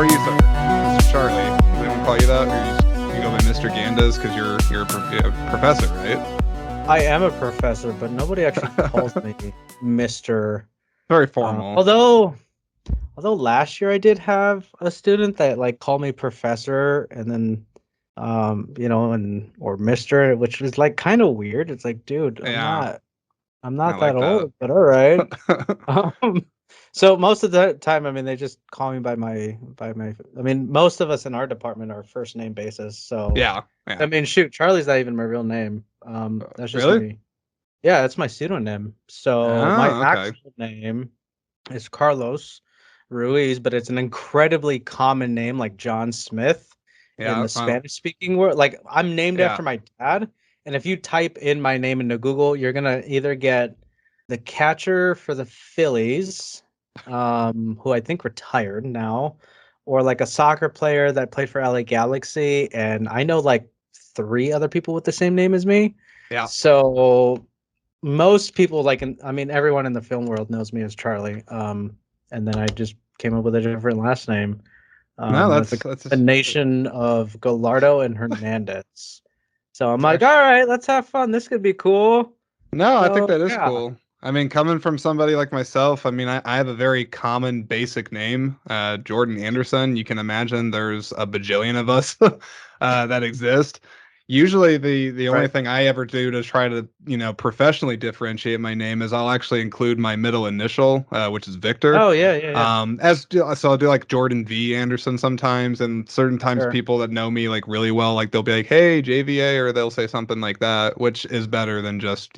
are you, sir? Mr. Charlie. Does anyone call you that? Or you go by Mr. Gandez because you're a professor, right? I am a professor, but nobody actually calls me Mr. Very formal. Although last year I did have a student that like called me professor and then or Mr., which was like kind of weird. It's like, dude, Yeah, I'm I not that like that. old, but all right. Um, so most of the time, I mean, they just call me by my. I mean, most of us in our department are first name basis. So, Yeah, I yeah. mean, shoot, Charlie's not even my real name. That's just Really? my Yeah, that's my pseudonym. So my Oh, okay. actual name is Carlos Ruiz, but it's an incredibly common name, like John Smith in Yeah, the Spanish speaking world. Like I'm named yeah. after my dad, and if you type in my name into Google, you're gonna either get the catcher for the Phillies, who I think retired now, or like a soccer player that played for LA Galaxy, and I know like three other people with the same name as me. Yeah. So most people I mean everyone in the film world knows me as Charlie. And then I just came up with a different last name. No, That's a that's combination of Gallardo and Hernandez. So I'm like, actually all right, let's have fun. This could be cool. no. I think So that is yeah. cool. I mean, coming from somebody like myself, I mean, I have a very common basic name, Jordan Anderson. You can imagine there's a bajillion of us that exist. Usually, the only Right. thing I ever do to try to, professionally differentiate my name is I'll actually include my middle initial, which is Victor. Oh yeah, yeah, yeah. So I'll do like Jordan V Anderson sometimes, and certain times Sure. people that know me like really well, like they'll be like, "Hey, JVA," or they'll say something like that, which is better than just,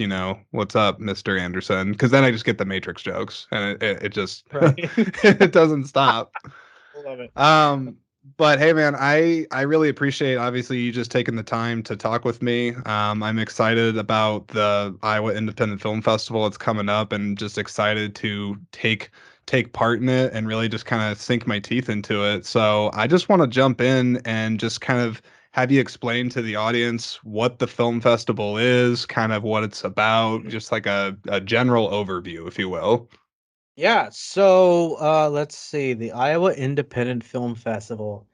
"What's up, Mr. Anderson?" Because then I just get the Matrix jokes, and it just Right. it doesn't stop. Love it. Um, but hey, man, I really appreciate obviously you just taking the time to talk with me. I'm excited about the Iowa Independent Film Festival. It's coming up, and just excited to take part in it and really just kind of sink my teeth into it. So I just want to jump in and just kind of have you explain to the audience what the film festival is, kind of what it's about, just like a general overview, if you will. Yeah, so let's see. The Iowa Independent Film Festival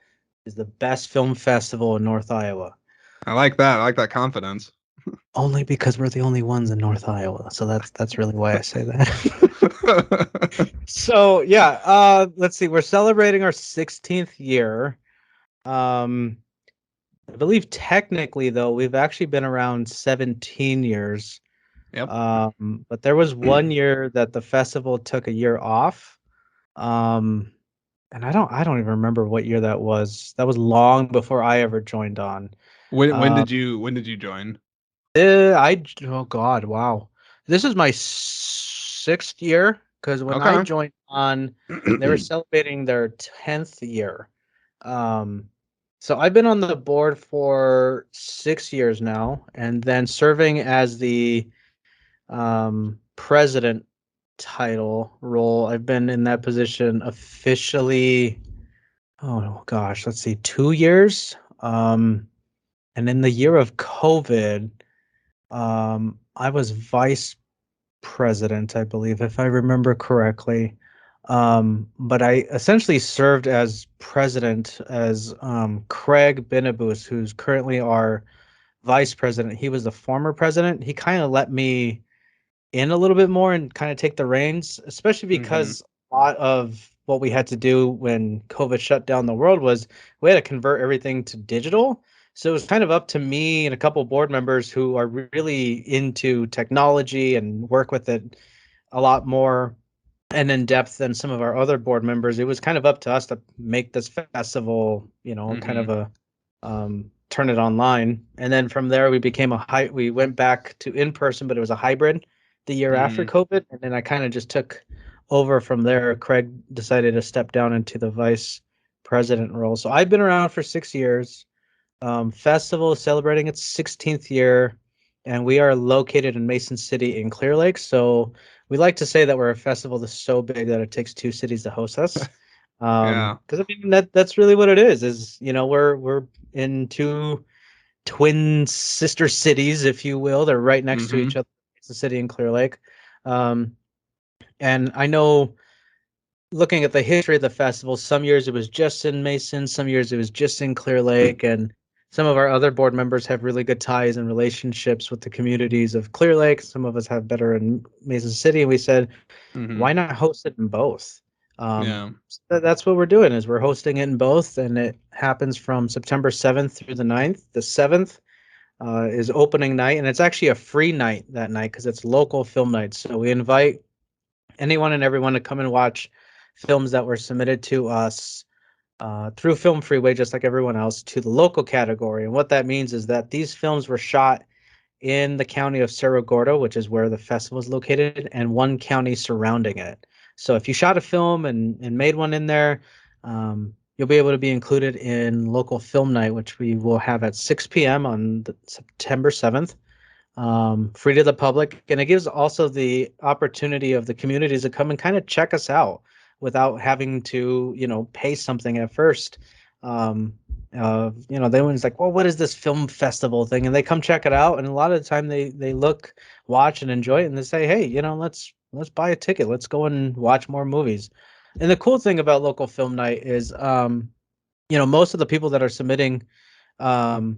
is the best film festival in North Iowa. I like that. I like that confidence. Only because we're the only ones in North Iowa. So that's really why I say that. So yeah, let's see. We're celebrating our 16th year. Um, I believe technically though, we've actually been around 17 years. Yep. But there was one year that the festival took a year off. Um, and I don't even remember what year that was. That was long before I ever joined on. When Uh, did you join? oh God, wow. This is my sixth year because when I Okay. joined on, they were celebrating their 10th year. Um, so I've been on the board for 6 years now, and then serving as the president title role. I've been in that position officially, oh gosh, let's see, 2 years. And in the year of COVID, I was vice president, I believe, if I remember correctly. But I essentially served as president as Craig Binabus, who's currently our vice president. He was the former president. He kind of let me in a little bit more and kind of take the reins, especially Hmm. because a lot of what we had to do when COVID shut down the world was we had to convert everything to digital. So it was kind of up to me and a couple board members who are really into technology and work with it a lot more and in depth than some of our other board members. It was kind of up to us to make this festival, kind of Hmm. a turn it online. And then from there, we went back to in person, but it was a hybrid the year after Hmm. COVID. And then I kind of just took over from there. Craig decided to step down into the vice president role. So I've been around for 6 years. Festival is celebrating its 16th year, and we are located in Mason City in Clear Lake. So we like to say that we're a festival that's so big that it takes two cities to host us. Yeah. Because I mean that's really what it is. We're in two twin sister cities, if you will. They're right next to each Hmm. other. It's a city in Clear Lake. Um, and I know looking at the history of the festival, some years it was just in Mason, some years it was just in Clear Lake, and some of our other board members have really good ties and relationships with the communities of Clear Lake. Some of us have better in Mason City, and we said, why Hmm. not host it in both? Yeah. So that's what we're doing is we're hosting it in both, and it happens from September 7th through the 9th. The 7th is opening night, and it's actually a free night that night because it's local film night. So we invite anyone and everyone to come and watch films that were submitted to us through Film Freeway, just like everyone else, to the local category. And what that means is that these films were shot in the county of Cerro Gordo, which is where the festival is located, and one county surrounding it. So if you shot a film and made one in there, you'll be able to be included in local film night, which we will have at 6 p.m. on September 7th, free to the public. And it gives also the opportunity of the communities to come and kind of check us out without having to, pay something at first. They was like, well, what is this film festival thing? And they come check it out. And a lot of the time they look, watch and enjoy it. And they say, hey, let's buy a ticket. Let's go and watch more movies. And the cool thing about local film night is, most of the people that are submitting, um,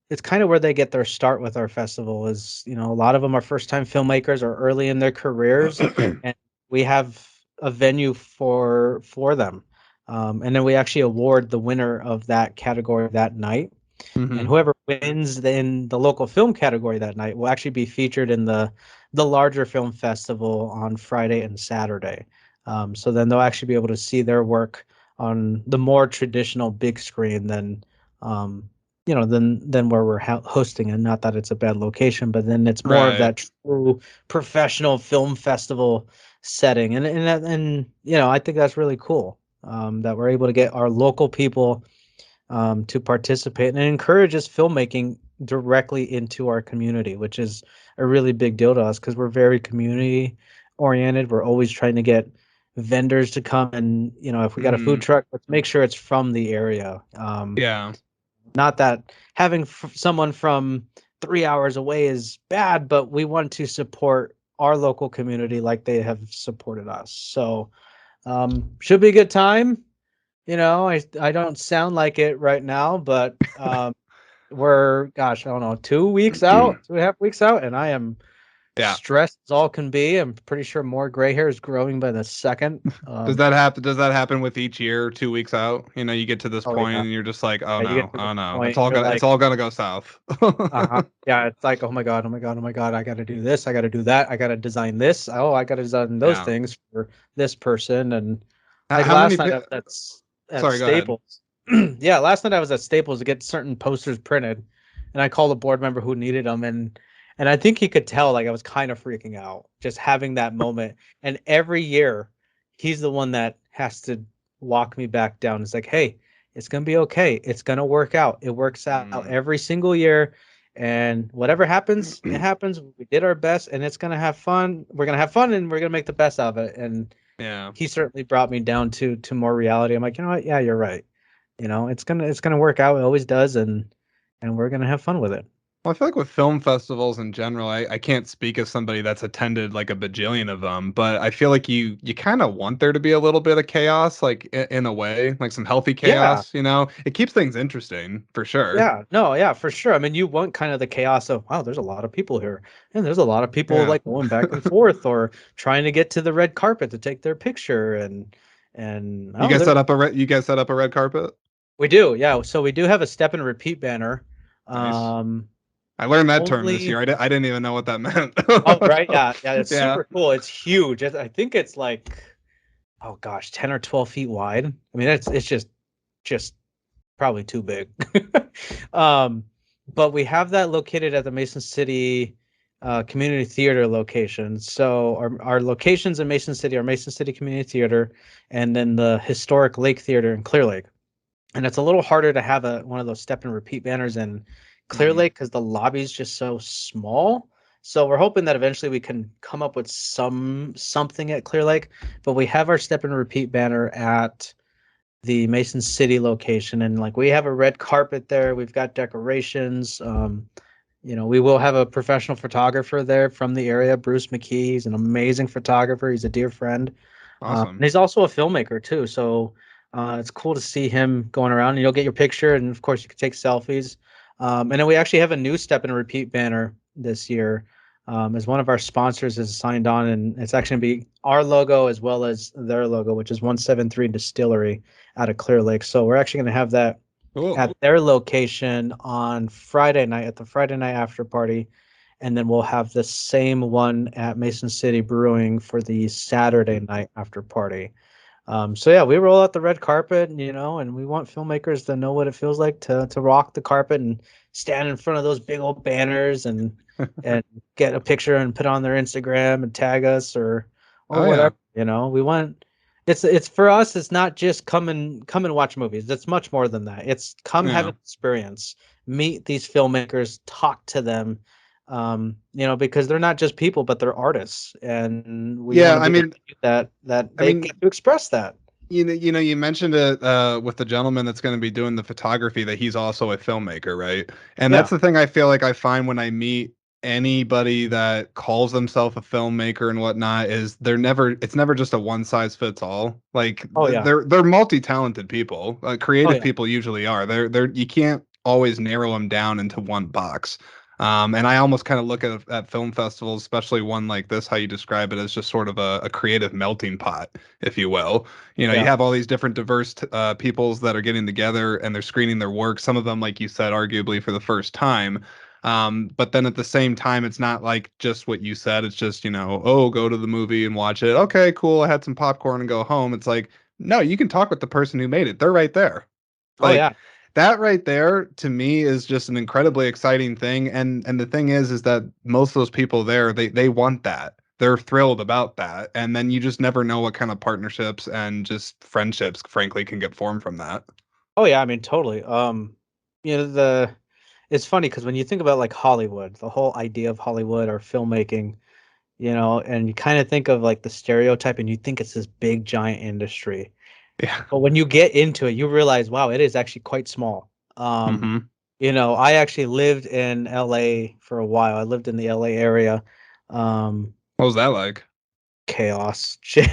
it's kind of where they get their start with our festival is, a lot of them are first time filmmakers or early in their careers, and we have a venue for them. And then we actually award the winner of that category that night. And Hmm. whoever wins in the local film category that night will actually be featured in the larger film festival on Friday and Saturday. So then they'll actually be able to see their work on the more traditional big screen than than where we're hosting. And not that it's a bad location, but then it's more of Right. that true professional film festival setting. And I think that's really cool, that we're able to get our local people to participate, and it encourages filmmaking directly into our community, which is a really big deal to us because we're very community oriented. We're always trying to get vendors to come, and if we got a food Hmm. truck, let's make sure it's from the area. Yeah. Not that having someone from 3 hours away is bad, but we want to support our local community like they have supported us. So should be a good time. I don't sound like it right now, but we're, gosh, I don't know, 2 weeks out, 2.5 weeks out, and I am Yeah. stressed as all can be. I'm pretty sure more gray hair is growing by the second. Does that happen? Does that happen with each year, 2 weeks out? You get to this Oh point yeah, and you're just like, oh yeah. You no, get to this oh no, point, you're it's like, all gonna go south. yeah, it's like, oh my god, oh my god, oh my god, I got to do this, I got to do that, I got to design this. Oh, I got to design those Yeah. things for this person, and like How many? last night at Sorry, go ahead. Staples. Yeah, last night I was at Staples to get certain posters printed, and I called a board member who needed them, and I think he could tell like I was kind of freaking out just having that moment. And every year, he's the one that has to walk me back down. It's like, hey, it's gonna be okay. It's gonna work out. It works out Mm. every single year. And whatever happens, it happens. We did our best, and it's gonna have fun. We're gonna have fun, and we're gonna make the best of it. And Yeah. he certainly brought me down to more reality. I'm like, you know what? Yeah, you're right. It's gonna work out. It always does, and we're gonna have fun with it. Well, I feel like with film festivals in general, I can't speak as somebody that's attended like a bajillion of them, but I feel like you kind of want there to be a little bit of chaos, like in a way, like some healthy Yeah, chaos, It keeps things interesting for sure. yeah, no, yeah, for sure. I mean, you want kind of the chaos of, wow, there's a lot of people here, and there's a lot of people Yeah. like going back and forth or trying to get to the red carpet to take their picture, and You oh, guys there set up you guys set up a red carpet? we do, yeah. So we do have a step and repeat banner. Nice. Um, I learned that term this only year. I didn't even know what that meant. Oh, right, yeah, yeah, it's Yeah. super cool. It's huge. I think it's like, oh gosh, 10 or 12 feet wide. I mean, it's just probably too big. um, but we have that located at the Mason City Community Theater location. So our locations in Mason City are Mason City Community Theater, and then the historic Lake Theater in Clear Lake. And it's a little harder to have one of those step and repeat banners in Clear Hmm. Lake because the lobby is just so small. So we're hoping that eventually we can come up with something at Clear Lake. But we have our step and repeat banner at the Mason City location, and like we have a red carpet there. We've got decorations. We will have a professional photographer there from the area, Bruce McKee. He's an amazing photographer. He's a dear friend. And Awesome. he's also a filmmaker too, so it's cool to see him going around. And you'll get your picture, and of course you can take selfies. And then we actually have a new Step and Repeat banner this year, as one of our sponsors is signed on, and it's actually going to be our logo as well as their logo, which is 173 Distillery out of Clear Lake. So we're actually going to have that Cool. at their location on Friday night at the Friday night after party. And then we'll have the same one at Mason City Brewing for the Saturday night after party. So yeah, we roll out the red carpet, and we want filmmakers to know what it feels like to rock the carpet and stand in front of those big old banners and get a picture and put on their Instagram and tag us or Oh yeah. whatever. We want it's for us. It's not just come and watch movies. It's much more than that. It's come have Yeah. an experience, meet these filmmakers, talk to them, because they're not just people, but they're artists, and we want Yeah, to I be able mean, to do that I they mean, get to express that. you mentioned it with the gentleman that's going to be doing the photography that he's also a filmmaker, right? And Yeah. that's the thing I feel like I find when I meet anybody that calls themselves a filmmaker and whatnot is it's never just a one size fits all. Like Oh yeah. they're multi-talented people. Oh Creative yeah. people usually are. They're you can't always narrow them down into one box. And I almost kind of look at film festivals, especially one like this, how you describe it, as just sort of a creative melting pot, if you will. You Yeah. have all these different diverse peoples that are getting together and they're screening their work. Some of them, like you said, arguably for the first time. But then at the same time, it's not like just what you said. It's just, oh, go to the movie and watch it. Okay, cool. I had some popcorn and go home. It's like, no, you can talk with the person who made it. They're right there. Oh Like yeah. that right there to me is just an incredibly exciting thing. And the thing is that most of those people there, they want that. They're thrilled about that. And then you just never know what kind of partnerships and just friendships, frankly, can get formed from that. Oh yeah. I mean, totally. The it's funny because when you think about like Hollywood, the whole idea of Hollywood or filmmaking, and you kind of think of like the stereotype, and you think it's this big giant industry. Yeah. But when you get into it, you realize, wow, it is actually quite small. Hmm. I actually lived in LA for a while. I lived in the LA area. Um, What was that like? chaos. Yeah.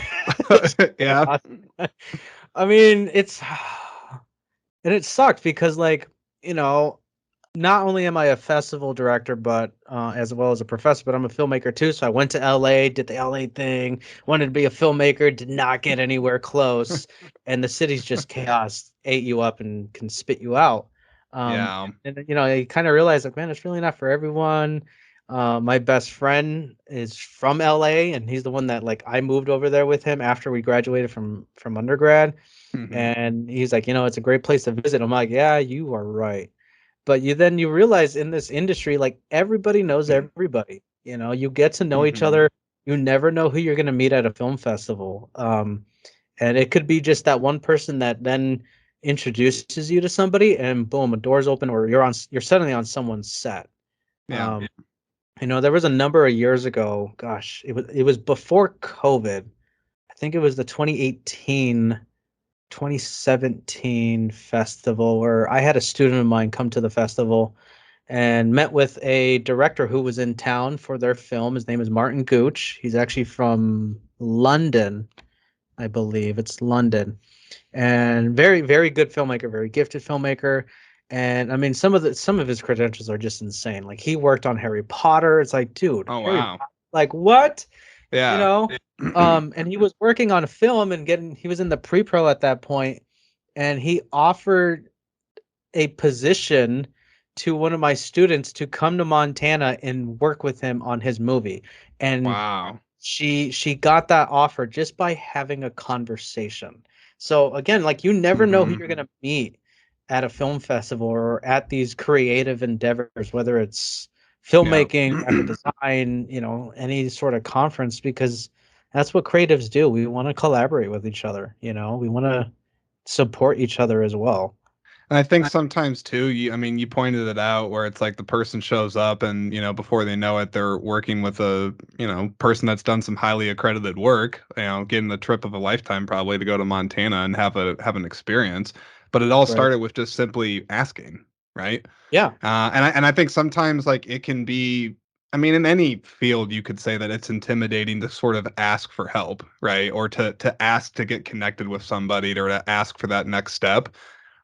Chaos. I mean, and it sucked because you know, not only am I a festival director, but as well as a professor, but I'm a filmmaker too. So I went to LA, did the LA thing, wanted to be a filmmaker, did not get anywhere close, and the city's just chaos, ate you up and can spit you out. Yeah. And you kind of realize like, man, it's really not for everyone. My best friend is from LA, and he's the one that like I moved over there with him after we graduated from undergrad, Hmm. and he's like, it's a great place to visit. I'm like, yeah, you are right. But you realize in this industry, like everybody knows everybody. You get to know each Hmm. other. You never know who you're going to meet at a film festival. And it could be just that one person that then introduces you to somebody, and boom, a door's open, or you're suddenly on someone's set. Yeah. Um, there was a number of years ago. Gosh, it was before COVID. I think it was the 2017 festival where I had a student of mine come to the festival and met with a director who was in town for their film. His name is Martin Gooch. He's actually from London, I believe. It's London. And very, very good filmmaker, very gifted filmmaker. And I mean, some of his credentials are just insane. Like he worked on Harry Potter. It's like, dude, Oh Harry wow. Potter, like what? You Yeah. know? And he was working on a film and he was in the pre-pro at that point, and he offered a position to one of my students to come to Montana and work with him on his movie. And Wow. she got that offer just by having a conversation. So again, like you never know who Hmm. you're gonna meet at a film festival or at these creative endeavors, whether it's Yeah. filmmaking, graphic design, any sort of conference, because that's what creatives do. We want to collaborate with each other, we want to support each other as well. And I think sometimes too, I mean, you pointed it out where it's like the person shows up and, before they know it, they're working with a, person that's done some highly accredited work, getting the trip of a lifetime probably to go to Montana and have an experience. But it all Right. started with just simply asking, right? Yeah. And I think sometimes like it can be I mean, in any field, you could say that it's intimidating to sort of ask for help, right? Or to ask to get connected with somebody or to ask for that next step.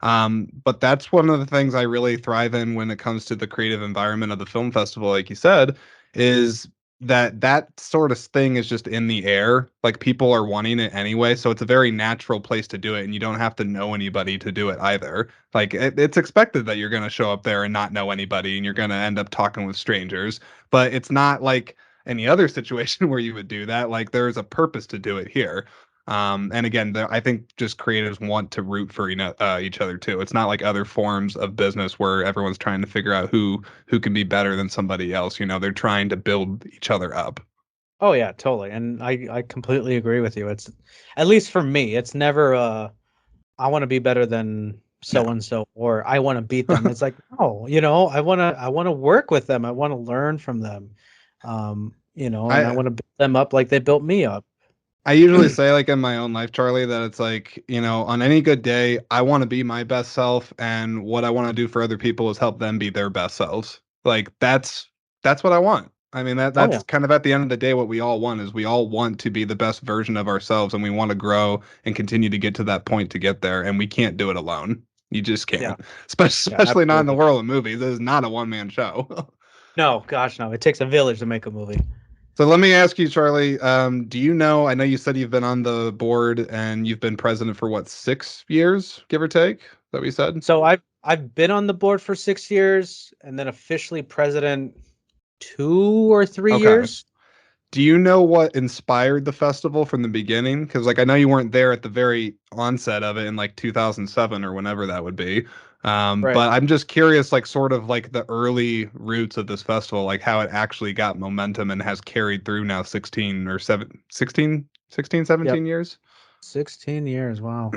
But that's one of the things I really thrive in when it comes to the creative environment of the film festival, like you said, is that sort of thing is just in the air. Like people are wanting it anyway, so it's a very natural place to do it, and you don't have to know anybody to do it either. Like it's expected that you're going to show up there and not know anybody, and you're going to end up talking with strangers. But it's not like any other situation where you would do that. Like there's a purpose to do it here. And again, I think just creatives want to root for each other too. It's not like other forms of business where everyone's trying to figure out who can be better than somebody else. You know, they're trying to build each other up. Oh yeah, totally. And I completely agree with you. It's, at least for me, it's never I want to be better than No, so and so, or I want to beat them. It's like, no, I want to work with them. I want to learn from them. And I I want to build them up like they built me up. I usually say like in my own life, Charlie, that it's like, on any good day, I want to be my best self, and what I want to do for other people is help them be their best selves. Like that's what I want. I mean Oh that's yeah. kind of at the end of the day what we all want is we all want to be the best version of ourselves, and we want to grow and continue to get to that point to get there, and we can't do it alone. You just Yeah. can't. Yeah, Especially not in the absolutely. world of movies. It is not a one-man show. No, gosh, no. It takes a village to make a movie. So let me ask you, Charlie, do you know, I know you said you've been on the board and you've been president for what, 6 years, give or take? Is that what you said? So I've been on the board for 6 years and then officially president 2 or 3 Okay. years. Do you know what inspired the festival from the beginning? Because like I know you weren't there at the very onset of it in like 2007 or whenever that would be. Right. But I'm just curious, like sort of like the early roots of this festival, like how it actually got momentum and has carried through now 16 or 16, Yep. 17 years. 16 years. Wow.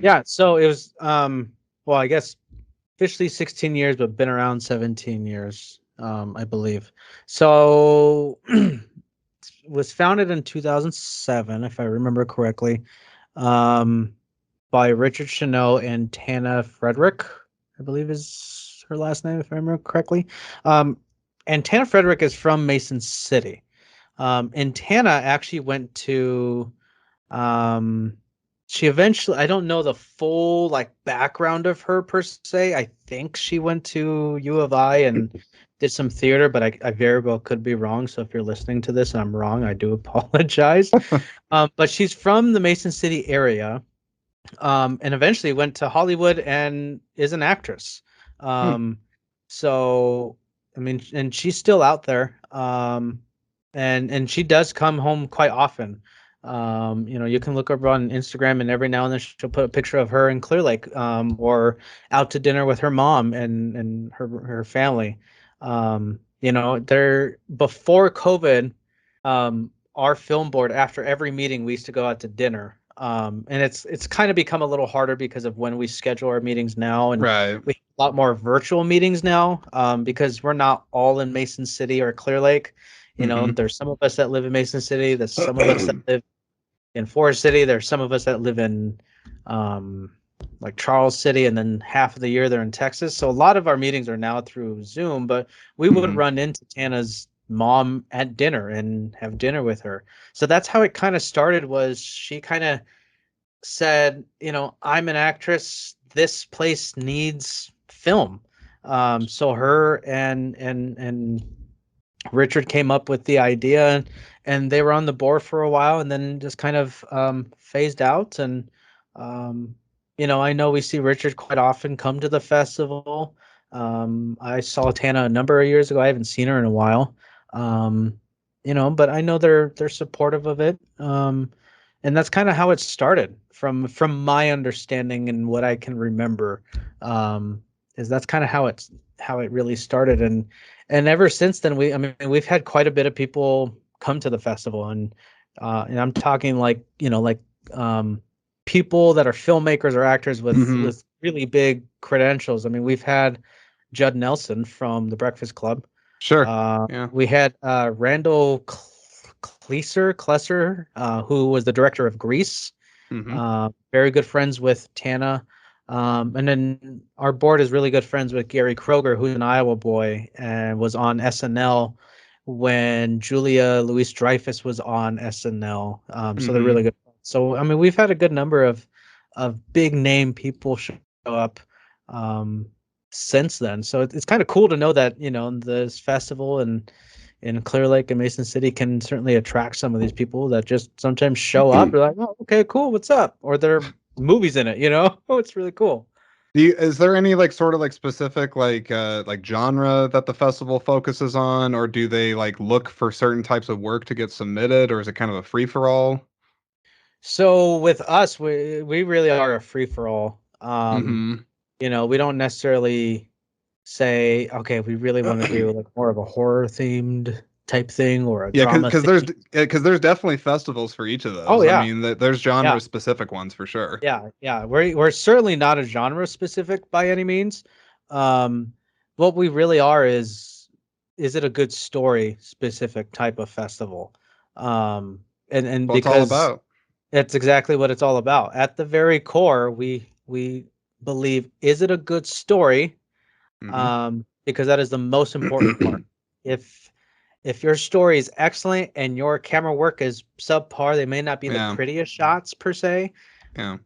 Yeah. So it was, well, I guess officially 16 years, but been around 17 years, I believe. So was founded in 2007, if I remember correctly, um, by Richard Cheneau and Tana Frederick, I believe is her last name, if I remember correctly. Um, and Tana Frederick is from Mason City. And Tana actually went to um, she eventually, I don't know the full like background of her per se. I think she went to U of I and did some theater, but I very well could be wrong. So if you're listening to this and I'm wrong, I do apologize. But she's from the Mason City area, and eventually went to Hollywood and is an actress. Hmm. Um, so I mean, and she's still out there. And she does come home quite often. You can look her on Instagram, and every now and then she'll put a picture of her in Clear Lake, or out to dinner with her mom and her family. They're before COVID. Our film board, after every meeting, we used to go out to dinner. And it's kind of become a little harder because of when we schedule our meetings now, and Right. we have a lot more virtual meetings now, because we're not all in Mason City or Clear Lake. Hmm. There's some of us that live in Mason City. There's some of us that live in Forest City. There's some of us that live in um, like Charles City, and then half of the year they're in Texas. So a lot of our meetings are now through Zoom, but we would Hmm. run into Tana's mom at dinner and have dinner with her. So that's how it kind of started. Was she kind of said, I'm an actress. This place needs film. So her and Richard came up with the idea, and they were on the board for a while, and then just kind of phased out. And I know we see Richard quite often come to the festival. I saw Tana a number of years ago. I haven't seen her in a while. Um, but I know they're supportive of it. And that's kind of how it started, from my understanding and what I can remember. Is that's kind of how it really started. And ever since then, I mean, we've had quite a bit of people come to the festival, and I'm talking like, um, people that are filmmakers or actors with Hmm. with really big credentials. I mean, we've had Judd Nelson from The Breakfast Club. Sure. Yeah. We had Randall Klesser, who was the director of Grease. Hmm. Very good friends with Tana. And then our board is really good friends with Gary Kroger, who's an Iowa boy and was on SNL when Julia Louis-Dreyfus was on SNL. So they're Mm-hmm. really good. So I mean, we've had a good number of big name people show up um, since then. So it's kind of cool to know that this festival and in Clear Lake and Mason City can certainly attract some of these people that just sometimes show up. They're like, oh, okay, cool, what's up? Or there are movies in it. Oh, it's really cool. Is there any like sort of like specific like genre that the festival focuses on, or do they like look for certain types of work to get submitted, or is it kind of a free for all? So with us, we really are a free for all. Mm-hmm. We don't necessarily say, okay, we really want to do like more of a horror themed type thing or a Yeah, drama theme. because there's definitely festivals for each of Oh those. I yeah, mean, there's yeah, genre specific ones for sure. yeah. We're certainly not a genre specific by any means. Um, what we really are is it a good story specific type of festival? And Well, it's all because about. that's exactly what it's all about. At the very core, we believe, is it a good story? Mm-hmm. Because that is the most important part. If if your story is excellent and your camera work is subpar, they may not be the Yeah, prettiest shots per se. yeah.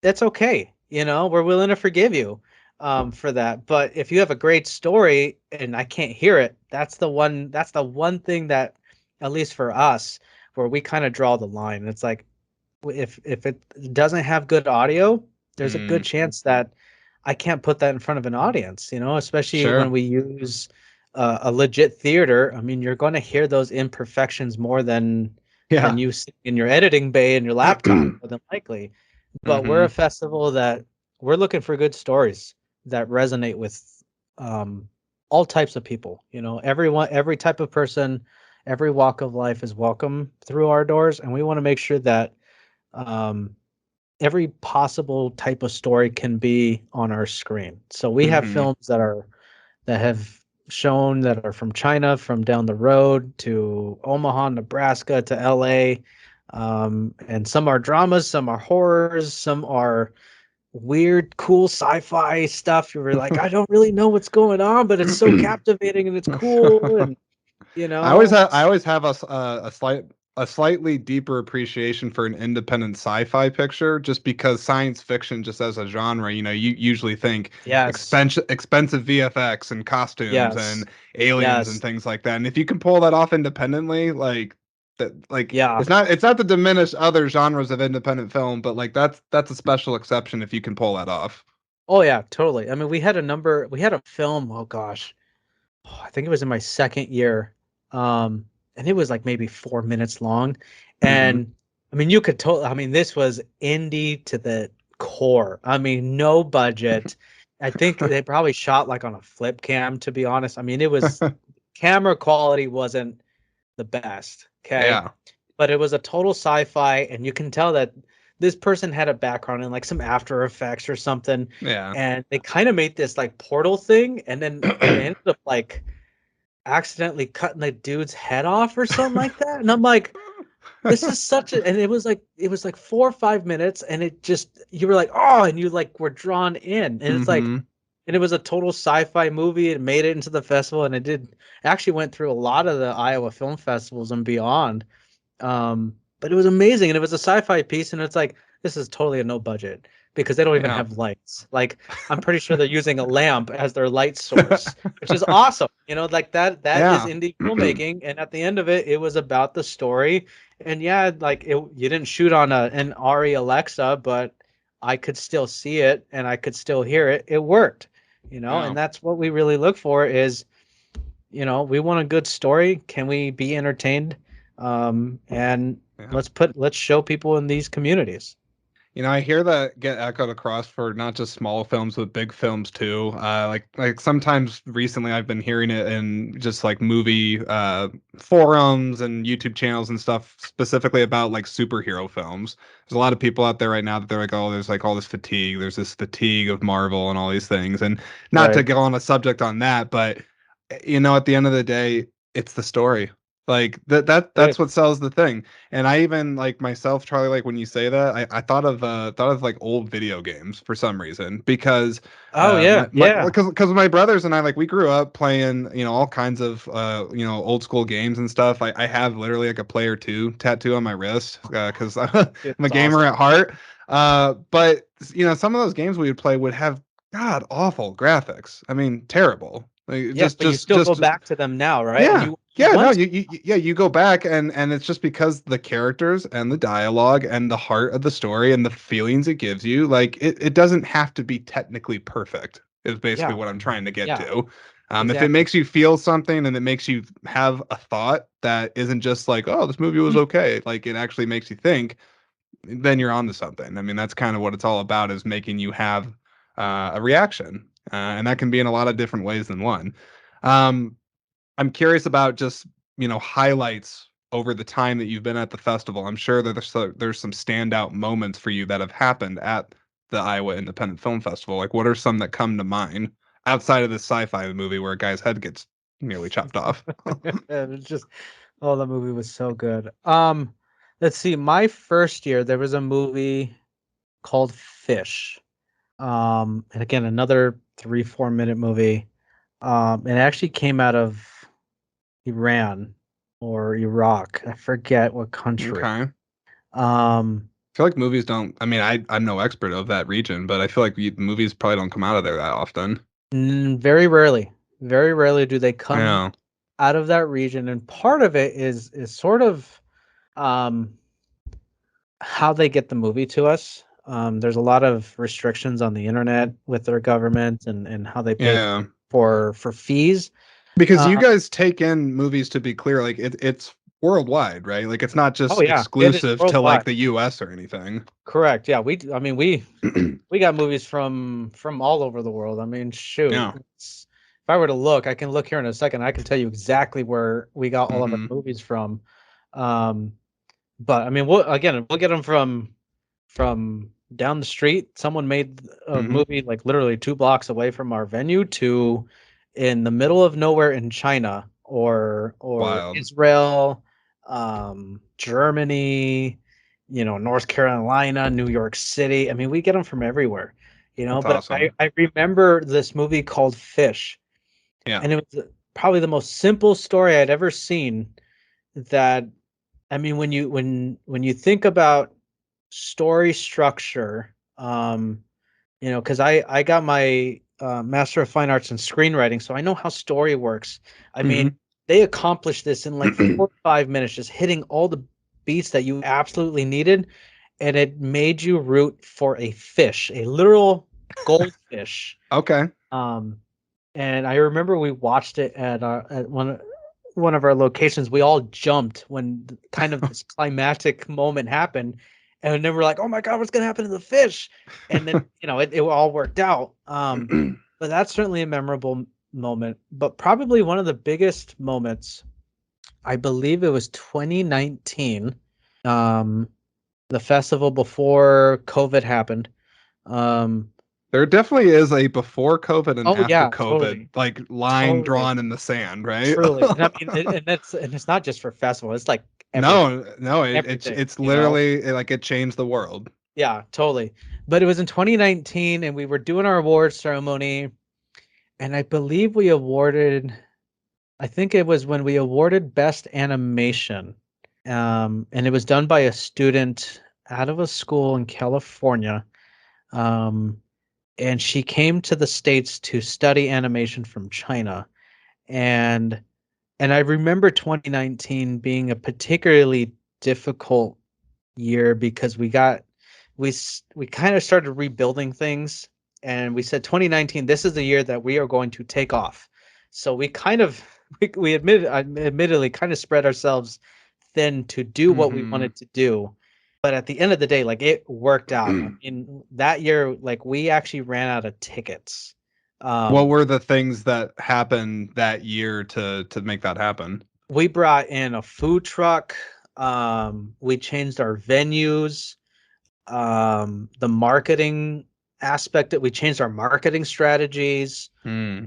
That's okay. We're willing to forgive you for that. But if you have a great story and I can't hear it, that's the one thing that, at least for us, where we kind of draw the line. It's like if it doesn't have good audio, there's a good Mm, chance that I can't put that in front of an audience, especially when sure. we use a legit theater. I mean, you're going to hear those imperfections more than Yeah. you see in your editing bay and your laptop, more than likely. But we're a Mm-hmm. festival that we're looking for good stories that resonate with um, all types of people. Everyone, every type of person, every walk of life is welcome through our doors, and we want to make sure that um, every possible type of story can be on our screen. So we have Mm-hmm. films that have shown that are from China, from down the road to Omaha, Nebraska to LA. And some are dramas, some are horrors, some are weird, cool sci-fi stuff. You're like, I don't really know what's going on, but it's so captivating and it's cool. And I always have a slightly deeper appreciation for an independent sci-fi picture, just because science fiction, just as a genre, you usually think yes, expensive VFX and costumes yes, and aliens and yes, things like that. And if you can pull that off independently, like that, like yeah. it's not to diminish other genres of independent film, but like that's a special exception if you can pull that off. Oh yeah, totally. I mean, we had a film, oh gosh. I think it was in my second year. And it was like maybe 4 minutes long. Hmm. And I mean, you could totally, I mean, this was indie to the core. I mean, no budget. I think they probably shot like on a flip cam, to be honest. I mean, it was camera quality wasn't the best. Okay. Yeah. But it was a total sci-fi, and you can tell that this person had a background in like some After Effects or something, Yeah. and they kind of made this like portal thing, and then they ended up like accidentally cutting the dude's head off or something like that. And I'm like, this is such a, and it was like 4 or 5 minutes, and it just, you were like, oh, and you like were drawn in, and it's like, Hmm. and it was a total sci-fi movie. It made it into the festival, and it did actually went through a lot of the Iowa film festivals and beyond. But it was amazing, and it was a sci-fi piece, and it's like, this is totally a no budget because they don't even Yeah. have lights. Like, I'm pretty sure they're using a lamp as their light source, which is awesome. Like that is Yeah. indie filmmaking, and at the end of it, it was about the story. And yeah, like you didn't shoot on an Ari Alexa, but I could still see it and I could still hear it. It worked, Yeah. and that's what we really look for is, we want a good story. Can we be entertained? And Yeah. let's show people in these communities. I hear that get echoed across for not just small films, but big films too. Like sometimes recently I've been hearing it in just like movie forums and YouTube channels and stuff, specifically about like superhero films. There's a lot of people out there right now that they're like, oh, there's like all this fatigue. There's this fatigue of Marvel and all these things. And not to Right. go on a subject on that, but at the end of the day, it's the story. Like that's Good. what sells the thing. And I even like myself, Charlie, like when you say that, I thought of like old video games for some reason because Oh yeah, my yeah. because my brothers and I like we grew up playing, you know, all kinds of old school games and stuff. I have literally like a player two tattoo on my wrist because I'm a It's gamer awesome. at heart. But you know, some of those games we would play would have god awful graphics. I mean, terrible. Like Yeah, but you still go just back to them now, right? And yeah. you Yeah, no, once yeah, you go back and it's just because the characters and the dialogue and the heart of the story and the feelings it gives you, like it doesn't have to be technically perfect, is basically yeah, what I'm trying to get yeah, to. If it exactly. makes you feel something and it makes you have a thought that isn't just like, oh, this movie was okay, like it actually makes you think, then you're onto something. I mean, that's kind of what it's all about is making you have a reaction. And that can be in a lot of different ways than one. Um, I'm curious about just, you know, highlights over the time that you've been at the festival. I'm sure that there's some standout moments for you that have happened at the Iowa Independent Film Festival. Like, what are some that come to mind outside of this sci-fi movie where a guy's head gets nearly chopped off? It's just oh, the movie was so good. Let's see. My first year, there was a movie called Fish. And again, another 3-4 minute movie. It actually came out of Iran or Iraq. I forget what country. Okay. I Um, feel like movies don't. I mean, I'm no expert of that region, but I feel like movies probably don't come out of there that often. very rarely do they come Yeah. out of that region, and part of it is sort of um how they get the movie to us. There's a lot of restrictions on the internet with their government and how they pay Yeah. for fees. Because Uh, you guys take in movies to be clear, like it's worldwide, right? Like it's not oh just yeah, it is exclusive to like worldwide. the US or anything. Correct. Yeah, I mean, we got movies from all over the world. I mean, shoot, Yeah. if I were to look, I can look here in a second. I can tell you exactly where we got all of our Hmm. movies from. Um, but I mean, we'll get them from down the street. Someone made a Hmm. movie like literally 2 blocks away from our venue to in the middle of nowhere in China or Wild. Israel, Germany, North Carolina, New York City. I mean, we get them from everywhere, That's but I, awesome. I remember this movie called Fish, Yeah. and it was probably the most simple story I'd ever seen that I mean, when you think about story structure, because I got my Master of Fine Arts in screenwriting, so I know how story works. I mean, Hmm. they accomplished this in like 4 or 5 minutes, just hitting all the beats that you absolutely needed, and it made you root for a fish, a literal goldfish. Okay. Um, and I remember we watched it at one of our locations. We all jumped when kind of this climactic moment happened, and then we're like, "Oh my god, what's gonna happen to the fish?" And then it all worked out. But that's certainly a memorable moment. But probably one of the biggest moments, I believe it was 2019, um, the festival before COVID happened. Um, There definitely is a before COVID and oh after yeah, COVID totally, like line totally. drawn in the sand, right? Truly, and I mean, and it's not just for festival. It's like No, no, everything. it's literally like it changed the world. Yeah, totally. But it was in 2019, and we were doing our awards ceremony, and I believe we awarded. I think it was when we awarded best animation, and it was done by a student out of a school in California. Um, and she came to the States to study animation from China, and I remember 2019 being a particularly difficult year because we kind of started rebuilding things, and we said 2019, this is the year that we are going to take off. So we kind of we admittedly kind of spread ourselves thin to do what we Hmm. wanted to do. But at the end of the day, like it worked out. I mean, that year, like we actually ran out of tickets. What Um, were the things that happened that year to make that happen? we brought in a food truck. We changed our venues. The marketing aspect that we changed our marketing strategies. Hmm.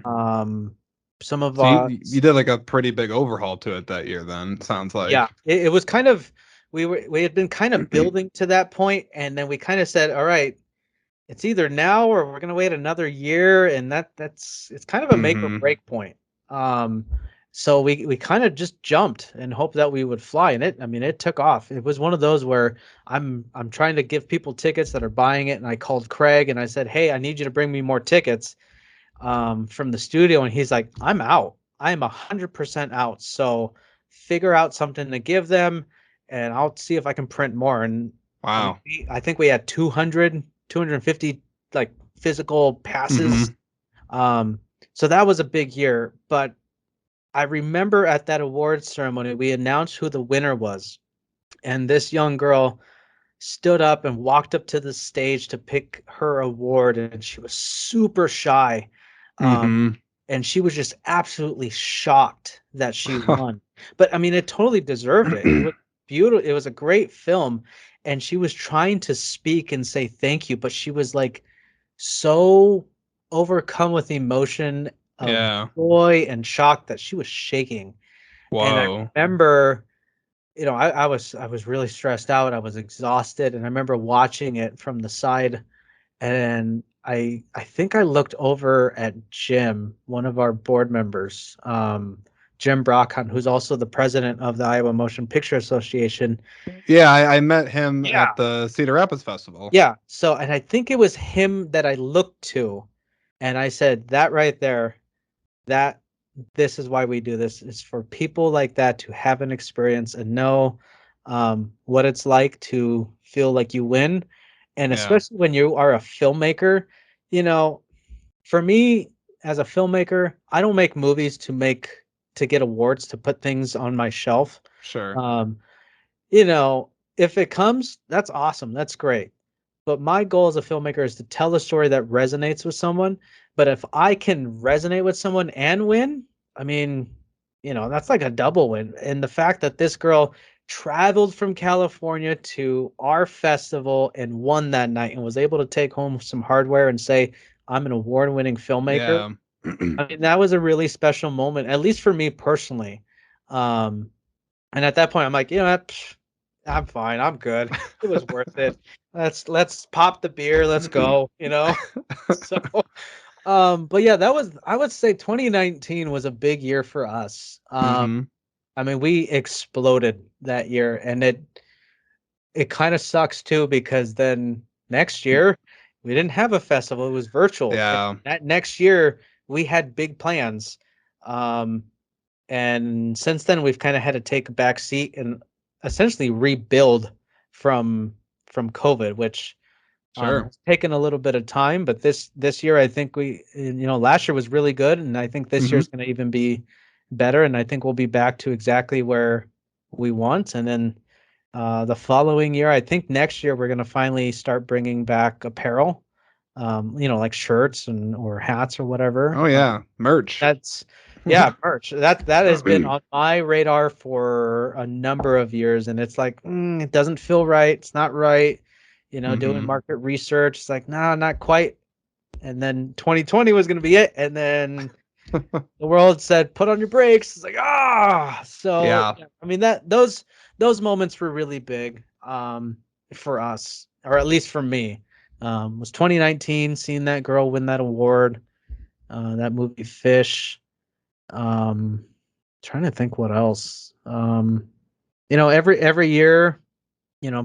some of So you did like a pretty big overhaul to it that year then, sounds yeah, like. it was kind of we had been kind of building to that point, and then we kind of said, all right, it's either now or we're gonna wait another year, and that's it's kind of a make or Mm-hmm. break point. Um, so we kind of just jumped and hoped that we would fly, and I mean, it took off. It was one of those where I'm trying to give people tickets that are buying it, and I called Craig and I said, hey, I need you to bring me more tickets from the studio, and he's like, I'm out. I am 100% out. So figure out something to give them, and I'll see if I can print more. And I mean, Wow. I think we had 200, 250 like physical Mm-hmm. passes. Um, so that was a big year. But I remember at that awards ceremony, we announced who the winner was. And this young girl stood up and walked up to the stage to pick her award. And she was super shy. Um, Mm-hmm. and she was just absolutely shocked that she won. But I mean, it totally deserved it. It was beautiful. It was a great film, and she was trying to speak and say thank you, but she was like so overcome with emotion of Yeah. joy and shock that she was shaking. And I Whoa. remember, I was really stressed out. I was exhausted, and I remember watching it from the side, and I think I looked over at Jim, one of our board members, Jim Brockhunt, who's also the president of the Iowa Motion Picture Association. Yeah, I met him Yeah. at the Cedar Rapids Festival. Yeah. So, and I think it was him that I looked to, and I said, that right there, that this is why we do this. It's for people like that to have an experience and know what it's like to feel like you win. And Yeah, especially when you are a filmmaker, you know, for me as a filmmaker, I don't make movies to get awards to put things on my shelf. sure. Um, you know, if it comes, that's awesome. That's great. But my goal as a filmmaker is to tell a story that resonates with someone. But if I can resonate with someone and win, I mean, that's like a double win. And the fact that this girl traveled from California to our festival and won that night and was able to take home some hardware and say, I'm an award-winning filmmaker. Yeah. I mean, that was a really special moment, at least for me personally. Um, and at that point, I'm like, what? I'm fine. I'm good. It was worth it. Let's pop the beer. Let's go. So, but yeah, I would say 2019 was a big year for us. Mm-hmm. I mean, we exploded that year, and it kind of sucks too because then next year we didn't have a festival. It was virtual. And Yeah, that next year we had big plans. Um, and since then we've kind of had to take a back seat and essentially rebuild from from COVID, which sure. has taken a little bit of time. But this year, I think last year was really good, and I think this Mm-hmm. year's going to even be better. And I think we'll be back to exactly where we want. And then the following year, I think next year we're going to finally start bringing back apparel, like shirts and or hats or whatever. Oh yeah, merch. That's yeah, merch. That has been on my radar for a number of years, and it's like it doesn't feel right. It's not right. Doing Mm-hmm. market research, it's like no, not quite. And then 2020 was going to be it, and then the world said, "Put on your brakes." It's like So Yeah. yeah, I mean those moments were really big for us, or at least for me. Was 2019 seeing that girl win that award, that movie Fish. Trying to think what else. Every year,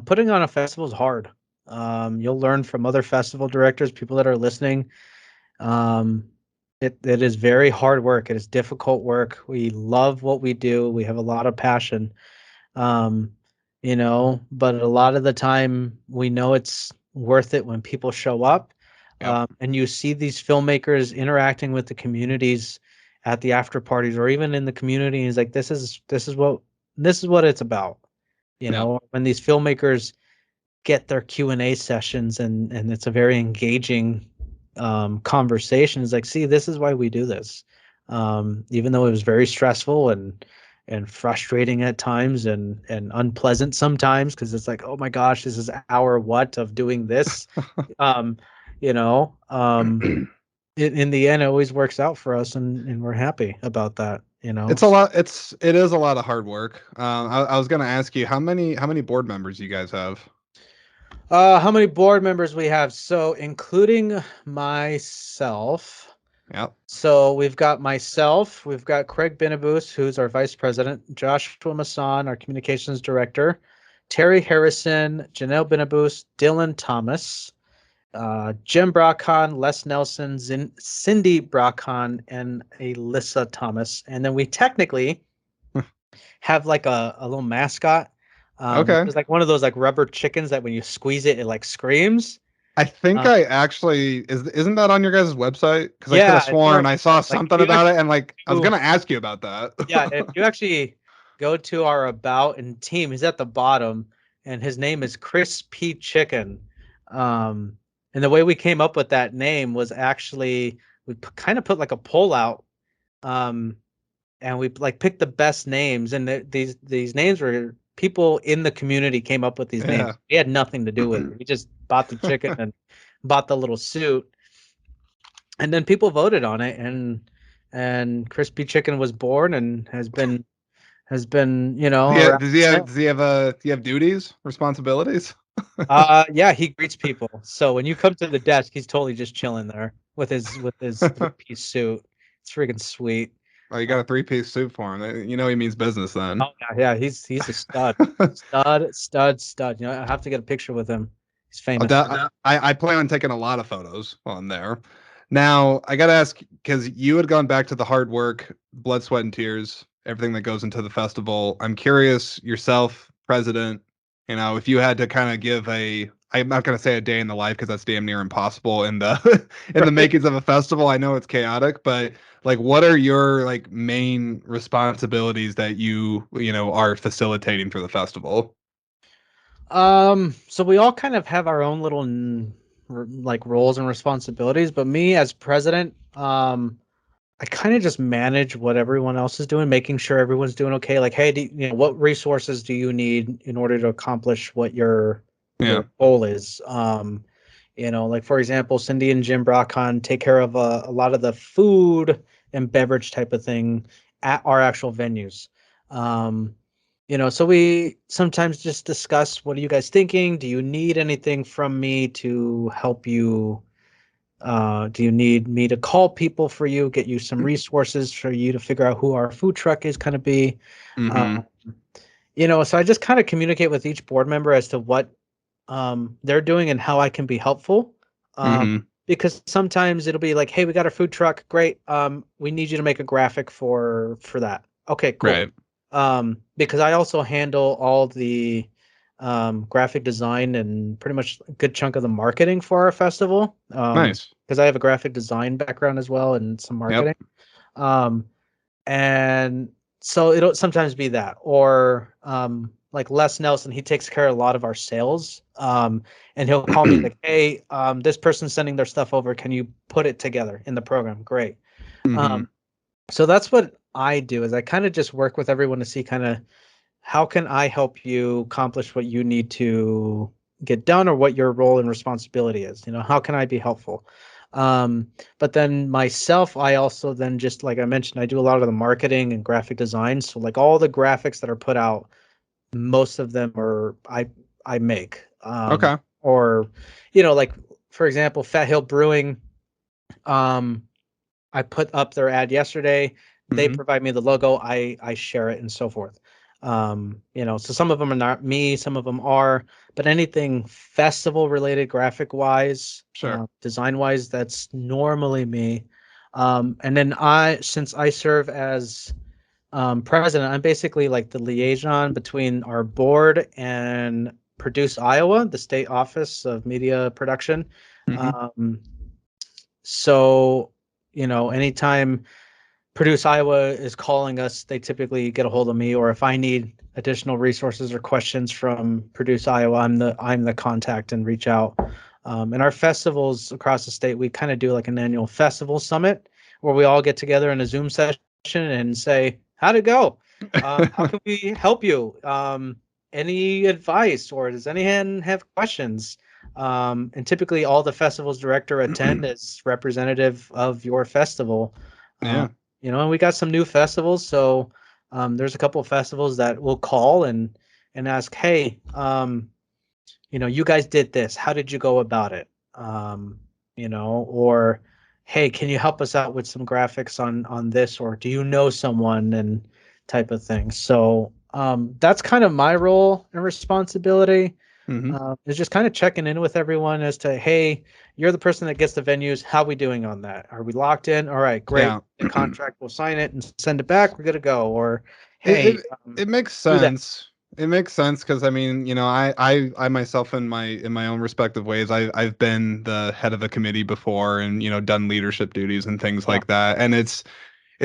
putting on a festival is hard. You'll learn from other festival directors, people that are listening. Um, it is very hard work. It is difficult work. We love what we do. We have a lot of passion. Um, but a lot of the time we know it's worth it when people show up. Yep. And you see these filmmakers interacting with the communities at the after parties or even in the community. And it's like this is what it's about. Yep. When these filmmakers get their Q&A sessions and it's a very engaging conversation. It's like, see, this is why we do this. Even though it was very stressful and frustrating at times and unpleasant sometimes because it's like, oh my gosh, this is hour what of doing this. um, you know, um, in the end, it always works out for us, and we're happy about that. It's a lot. It is a lot of hard work. I was gonna ask you how many board members you guys have? How many board members we have? So including myself. Yep. So we've got myself, we've got Craig Benabus, who's our vice president, Joshua Masson, our communications director, Terry Harrison, Janelle Benabus, Dylan Thomas, Jim Brockhon, Les Nelson, Cindy Brockhon, and Alyssa Thomas. And then we technically have like a little mascot. Okay. It's like one of those like rubber chickens that when you squeeze it, it like screams. I think Uh, I actually isn't that on your guys' website? Because I could have yeah, if sworn you're I saw like something about it, and like I was you gonna ask you about that. yeah, if you actually go to our about and team, he's at the bottom, and his name is Crispy Chicken. Um, and the way we came up with that name was actually we kind of put like a poll out, um, and we like picked the best names, and these names were people in the community came up with these Yeah. names. We had nothing to do with it. We just bought the chicken and bought the little suit, and then people voted on it, and Crispy Chicken was born and has been, Yeah. around. Do you have duties, responsibilities? Yeah, he greets people. So when you come to the desk, he's totally just chilling there with his three-piece suit. It's freaking sweet. Oh, you got a three-piece suit for him. You know he means business then. Oh yeah, he's a stud, stud. I have to get a picture with him. He's famous. I plan on taking a lot of photos on there. Now I gotta ask because you had gone back to the hard work, blood, sweat, and tears, everything that goes into the festival. I'm curious, yourself, president, if you had to kind of give I'm not gonna say a day in the life because that's damn near impossible in the in the Right. makings of a festival. I know it's chaotic, but like, what are your like main responsibilities that you are facilitating for the festival? So we all kind of have our own little like roles and responsibilities, but me as president, I kind of just manage what everyone else is doing, making sure everyone's doing okay. Like, hey, what resources do you need in order to accomplish what Yeah. your goal is? Like for example, Cindy and Jim Brockhon take care of a lot of the food and beverage type of thing at our actual venues. Um, so we sometimes just discuss, what are you guys thinking? Do you need anything from me to help you? Do you need me to call people for you, get you some resources for you to figure out who our food truck is going to be? Uh, Mm-hmm. so I just kind of communicate with each board member as to what they're doing and how I can be helpful. Mm-hmm. Because sometimes it'll be like, hey, we got our food truck, great. We need you to make a graphic for that. Okay, cool. Right. Because I also handle all the graphic design and pretty much a good chunk of the marketing for our festival. Nice. Because I have a graphic design background as well and some Yep. marketing. Um, and so it'll sometimes be that, or like Les Nelson, he takes care of a lot of our sales. And he'll call me like, hey, this person's sending their stuff over. Can you put it together in the program? Great. Mm-hmm. So that's what I do, is I kind of just work with everyone to see kind of how can I help you accomplish what you need to get done, or what your role and responsibility is. How can I be helpful? Um, but then myself, I also then, just like I mentioned, I do a lot of the marketing and graphic design. So like all the graphics that are put out, most of them are I make. Okay. Or like for example, Fat Hill Brewing, um, I put up their ad yesterday. They Mm-hmm. provide me the logo. I share it and so forth. So some of them are not me, some of them are, but anything festival related, graphic wise, Sure. design wise, that's normally me. And then since I serve as president, I'm basically like the liaison between our board and Produce Iowa, the state office of media production. Mm-hmm. Um, so, anytime Produce Iowa is calling us, they typically get a hold of me, or if I need additional resources or questions from Produce Iowa, I'm the contact and reach out. And our festivals across the state, we kind of do like an annual festival summit where we all get together in a Zoom session and say, how'd it go? How can we help you? Any advice, or does anyone have questions? And typically all the festival's director attend as representative of your festival. Yeah. And we got some new festivals, so there's a couple of festivals that will call and ask, hey, you guys did this. How did you go about it? Or hey, can you help us out with some graphics on this, or do you know someone and type of thing. So that's kind of my role and responsibility. Hmm. Is just kind of checking in with everyone as to, hey, you're the person that gets the venues. How we doing on that? Are we locked in? All right, great. Yeah. The contract, we'll sign it and send it back. We're good to go. Or It hey, it, it makes do that. sense. It makes sense because I mean, I myself in my own respective ways, I've been the head of a committee before and done leadership duties and things Yeah, like that. And it's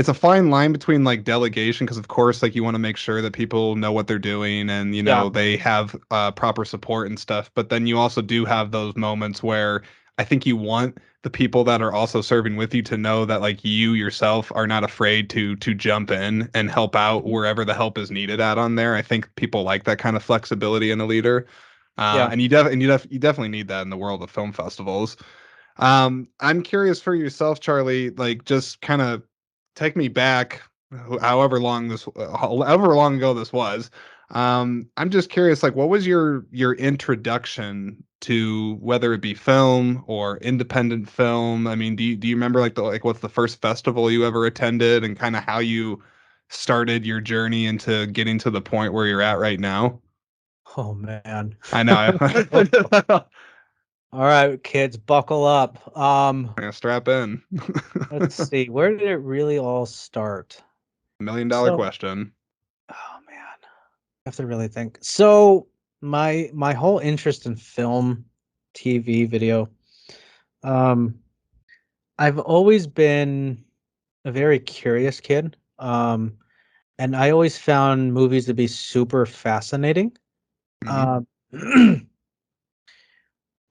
a fine line between like delegation because of course like you want to make sure that people know what they're doing and yeah, they have proper support and stuff, but then you also do have those moments where I think you want the people that are also serving with you to know that like you yourself are not afraid to jump in and help out wherever the help is needed at on there. I think people like that kind of flexibility in a leader. yeah. You definitely need that in the world of film festivals. I'm curious for yourself, Charlie, like just kind of take me back however long ago this was. I'm just curious, like what was your introduction to whether it be film or independent film? I mean, do you remember like what's the first festival you ever attended and kind of how you started your journey into getting to the point where you're at right now? Oh man. I know. All right, kids, buckle up. Yeah, strap in. Let's see. Where did it really all start? $1 million So, question. oh man, I have to really think. So, my whole interest in film, TV, video, um, I've always been a very curious kid. And I always found movies to be super fascinating. Hmm. Um,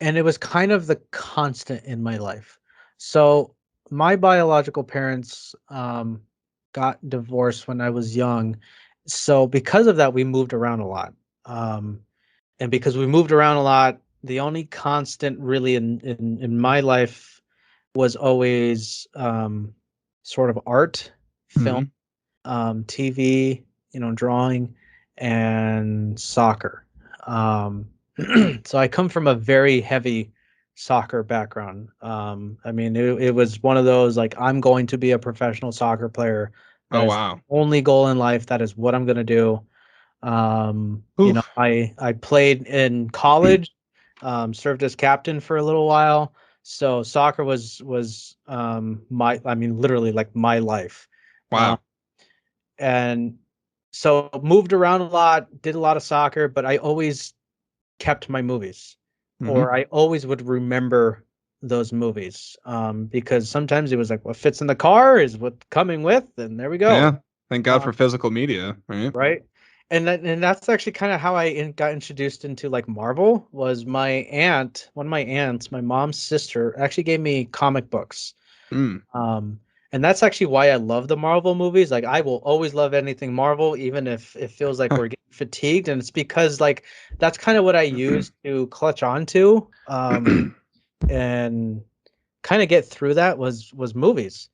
and it was kind of the constant in my life. So my biological parents got divorced when I was young. So because of that, we moved around a lot. Um, and because we moved around a lot, the only constant really in my life was always sort of art, film, Hmm. TV, drawing, and soccer. Um, so I come from a very heavy soccer background. I mean, it was one of those like I'm going to be a professional soccer player. That Oh is wow. the only goal in life. That is what I'm going to do. Oof. I played in college, served as captain for a little while. So soccer was my I mean literally like my life. Uh, Wow. and so moved around a lot, did a lot of soccer, but I always kept my movies, Hmm. or I always would remember those movies, because sometimes it was like what fits in the car is what coming with, and there we go. Yeah. Thank God Uh, for physical media, right? right, and that's actually kind of how got introduced into like Marvel. Was one of my aunts, my mom's sister, actually gave me comic books. Mm. Um, and that's actually why I love the Marvel movies. Like I will always love anything Marvel, even if it feels like we're getting fatigued. And it's because like that's kind of what I use to clutch onto, and kind of get through that was movies.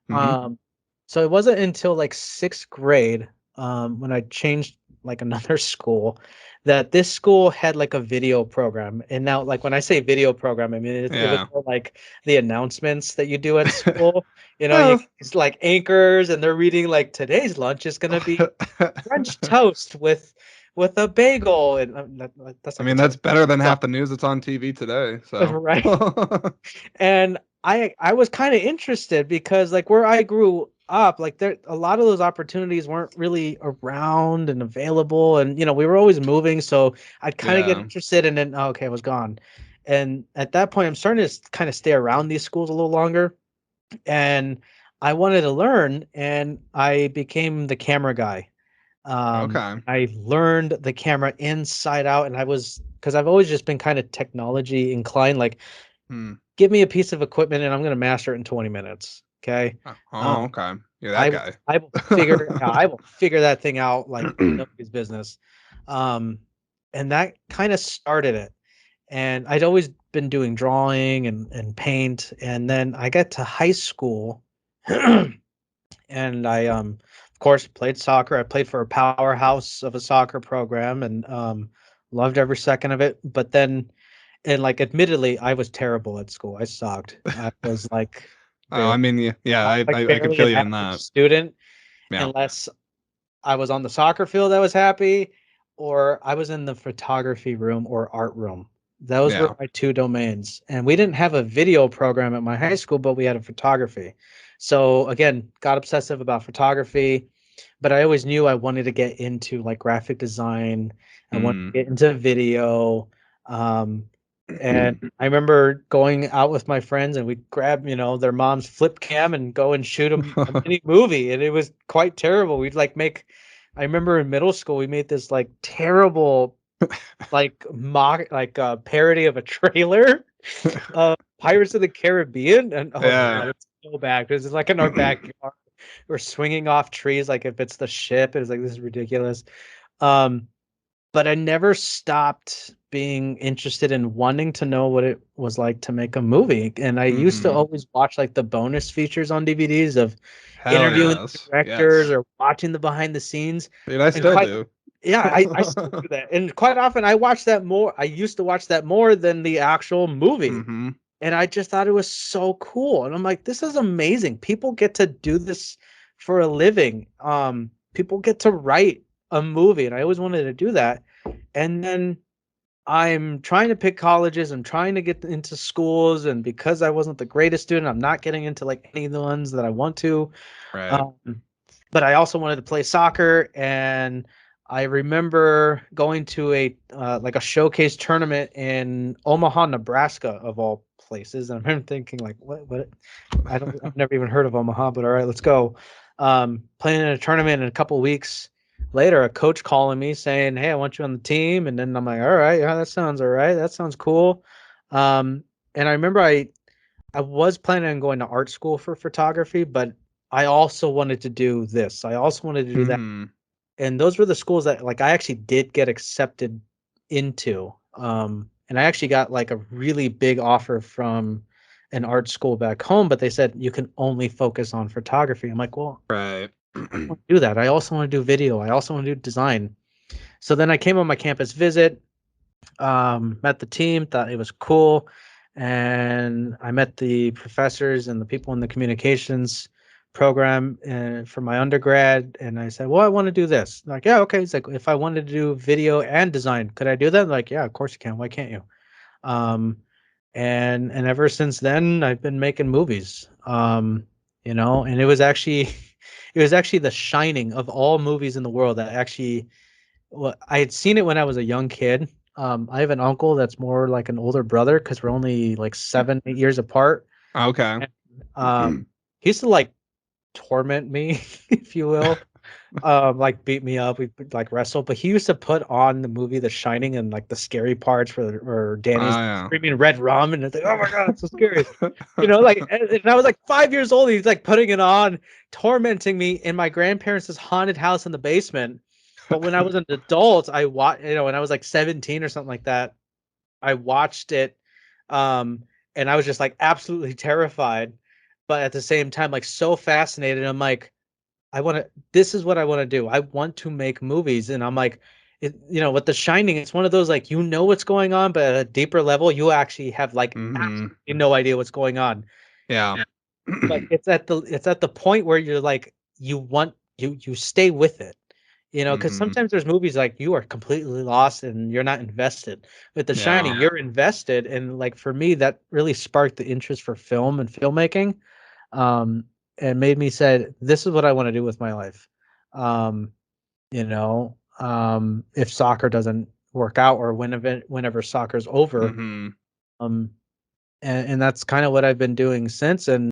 Hmm. Um, so it wasn't until like sixth grade, when I changed like another school, that this school had like a video program. And now, like when I say video program, I mean it was Yeah. more like the announcements that you do at school. You Well, it's like anchors, and they're reading like today's lunch is gonna be French toast with a bagel, and that's I not the mean type that's better than of half the news that's on TV today. stuff, So. right? And I was kind of interested because like where I grew up, like there a lot of those opportunities weren't really around and available, and we were always moving, so I'd kind of get Yeah. interested, and then okay, I was gone. And at that point I'm starting to kind of stay around these schools a little longer, and I wanted to learn, and I became the camera guy. Okay. I learned the camera inside out, and I was because I've always just been kind of technology inclined, like Hmm. give me a piece of equipment and I'm going to master it in 20 minutes. Okay. Oh, Um, okay. You're that I will, guy. I will figure that thing out like nobody's business. Um, and that kind of started it. and I'd always been doing drawing and paint. And then I got to high school, and I of course played soccer. I played for a powerhouse of a soccer program, and loved every second of it. But then, and like admittedly, I was terrible at school. I sucked. I was like Oh, barely, I mean, yeah, I could barely feel an you in average that. student, Yeah. unless I was on the soccer field, I was happy, or I was in the photography room or art room. Those were Yeah. my two domains. And we didn't have a video program at my high school, but we had a photography. So again, got obsessive about photography, but I always knew I wanted to get into like graphic design. I wanted Mm. to get into video. Um, and I remember going out with my friends and we'd grab, their mom's flip cam and go and shoot a mini movie. And it was quite terrible. We'd like make, I remember in middle school, we made this like terrible, like mock, like parody of a trailer, Pirates of the Caribbean. And oh my Yeah. God, it's so bad because it's like in our backyard. We're swinging off trees like if it's the ship. It's like, this is ridiculous. Um, but I never stopped being interested in wanting to know what it was like to make a movie. And I used to Mhm. always watch like the bonus features on DVDs of Hell interviewing the yes. directors Yes. or watching the behind the scenes. Dude, I And still quite, do. yeah, I still do that. And quite often I watch that more. I used to watch that more than the actual movie. Mhm. And I just thought it was so cool. And I'm like, this is amazing. People get to do this for a living. People get to write a movie. And I always wanted to do that. And then I'm trying to pick colleges. I'm trying to get into schools. And because I wasn't the greatest student, I'm not getting into like any of the ones that I want to. Right. Um, but I also wanted to play soccer. And I remember going to a like a showcase tournament in Omaha, Nebraska, of all places. And I remember thinking like, what? I've never even heard of Omaha, but all right, let's go. Playing in a tournament in a couple weeks later, a coach calling me saying, "Hey, I want you on the team." And then I'm like, "All right, yeah, that sounds all right. That sounds cool." And I remember I was planning on going to art school for photography, but I also wanted to do this. I also wanted to do that. Mhm. And those were the schools that like I actually did get accepted into. And I actually got like a really big offer from an art school back home, but they said you can only focus on photography. I'm like, well, Right. I want to do that. I also want to do video. I also want to do design. So then I came on my campus visit, met the team, thought it was cool. And I met the professors and the people in the communications program for my undergrad. And I said, well, I want to do this. Like, yeah, okay. It's like, if I wanted to do video and design, could I do that? Like, yeah, of course you can. Why can't you? Um, and ever since then, I've been making movies. And it was actually, it was actually The Shining of all movies in the world that actually, well, I had seen it when I was a young kid. I have an uncle that's more like an older brother because we're only like 7, 8 years apart. Okay. And, he used to like torment me, if you will, like beat me up, we like wrestle. But he used to put on the movie The Shining and like the scary parts where Danny's Ah, screaming red rum, and it's like, oh my god, it's so scary. yeah. Like, and I was like 5 years old. He's like putting it on, tormenting me in my grandparents' haunted house in the basement. But when I was an adult, I watched, when I was like 17 or something like that, I watched it, um, and I was just like absolutely terrified, but at the same time, like so fascinated. I'm like, this is what I want to do. I want to make movies. And I'm like, with The Shining, it's one of those like, what's going on, but at a deeper level, you actually have like Mhm. absolutely no idea what's going on. Yeah. But it's at the point where you're like, you stay with it. Because Mhm. sometimes there's movies like you are completely lost and you're not invested. With The Yeah. Shining, you're invested, and like for me, that really sparked the interest for film and filmmaking, um, and made me say, "This is what I want to do with my life." Um, if soccer doesn't work out, or whenever soccer's over, Mhm. um, and that's kind of what I've been doing since. And